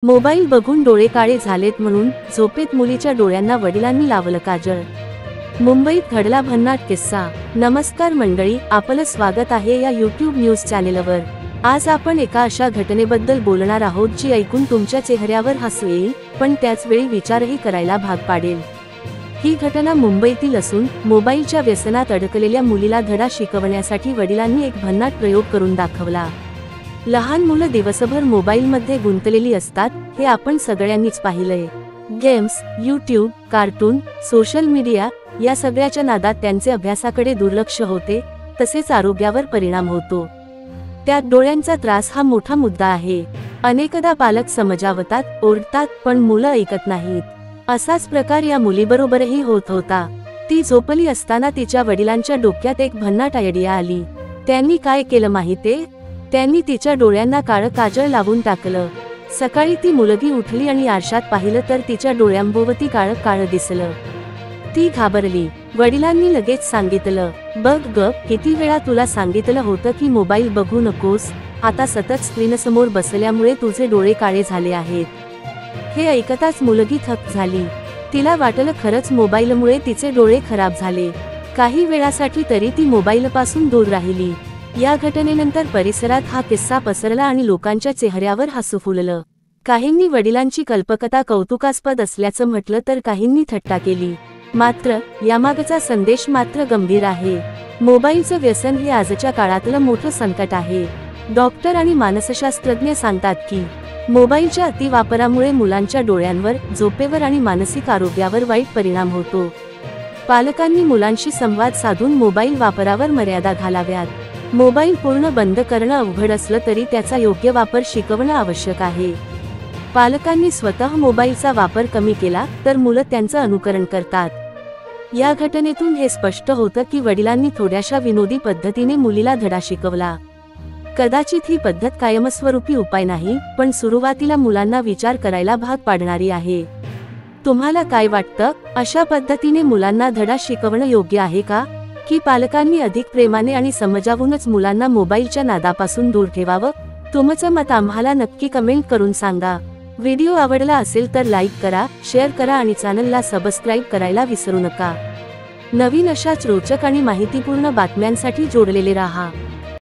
Mobile बघून डोळे काळे झालेत म्हणून झोपेत मुलीच्या डोळ्यांना वडिलांनी लावलं काजळ। मुंबईत घडला भन्नाट किस्सा। नमस्कार मंडळी, आपलं स्वागत आहे या यूट्यूब न्यूज चॅनेलवर। आज आपण एका अशा घटनेबद्दल बोलणार आहोत जी ऐकून तुमच्या चेहऱ्यावर हसू येईल, पण त्याच वेळी विचारही करायला भाग पाडेल। ही घटना मुंबईतील असून मोबाईलच्या व्यसनात अडकलेल्या मुलीला धडा शिकवण्यासाठी वडिलांनी एक भन्नाट प्रयोग करून दाखवला। लहान मुलं दिवसभर मोबाईलमध्ये गुंतलेली असतात, हे आपण सगळ्यांनीच पाहिलंय। Games, YouTube, cartoon, social media या सगळ्याच्या नादात त्यांचे अभ्यासाकडे दुर्लक्ष होते, तसेच आरोग्यावर परिणाम होतो। त्यात डोळ्यांचा त्रास हा मोठा मुद्दा आहे। अनेकदा पालक समजावतात, ओरडतात, पण मुलं ऐकत नाहीत। असाच प्रकार या मुलीबरोबरही होत होता। ती झोपली असताना तिच्या वडिलांच्या डोक्यात एक भन्नाट आयडिया आली। त्यांनी काय केलं माहितीये? त्यांनी तिच्या डोळ्यांना काळं काजळ लावून टाकलं। सकाळी ती मुलगी उठली आणि आरशात पाहिलं तर तिच्या डोळ्यांभोवती काळं काळं दिसलं। ती घाबरली। वडिलांनी लगेच सांगितलं, बघ ग, किती वेळा तुला सांगितलं होतं की मोबाईल बघू नकोस, आता सतत स्क्रीनसमोर बसल्यामुळे तुझे डोळे काळे झाले आहेत। हे ऐकताच मुलगी थक्क झाली। तिला वाटलं खरंच मोबाईलमुळे तिचे डोळे खराब झाले। काही वेळासाठी तरी ती मोबाईलपासून दूर राहिली। या घटनेनंतर परिसरात हा किस्सा पसरला आणि लोकांच्या चेहऱ्यावर हसू फुललं। काहींनी वडिलांची कल्पकता कौतुकास्पद असल्याचं म्हटलं तर काहींनी थट्टा केली। मात्र यामागचा संदेश मात्र गंभीर आहे। मोबाईलचं व्यसन हे आजच्या काळातलं मोठं संकट आहे। डॉक्टर आणि मानसशास्त्रज्ञ सांगतात की मोबाईलच्या अतिवापरामुळे मुलांच्या डोळ्यांवर, झोपेवर आणि मानसिक आरोग्यावर वाईट परिणाम होतो। पालकांनी मुलांशी संवाद साधून मोबाईल वापरावर मर्यादा घालाव्यात। मोबाईल पूर्ण बंद करणं अवघड असलं तरी त्याचा योग्य वापर शिकवणं आवश्यक आहे। पालकांनी स्वतः मोबाईलचा वापर कमी केला तर मुलं त्यांचं अनुकरण करतात। या घटनेतून हे स्पष्ट होतं की वडिलांनी थोड्याशा विनोदी पद्धतीने मुलीला धडा शिकवला। कदाचित ही पद्धत कायमस्वरूपी उपाय नाही, पण सुरुवातीला मुलांना विचार करायला भाग पाडणारी आहे। तुम्हाला काय वाटतं? अशा पद्धतीने मुलांना धडा शिकवणं योग्य आहे का? की पालकांनी अधिक प्रेमाने आणि समजावूनच मुलांना मोबाईलच्या नादापासून दूर ठेवावं? तुमचं मत आम्हाला नक्की कमेंट करून सांगा। व्हिडिओ आवडला असेल तर लाईक करा, शेअर करा आणि चॅनलला सबस्क्राईब करायला विसरू नका। नवीन अशाच रोचक आणि माहितीपूर्ण बातम्यांसाठी जोडलेले राहा।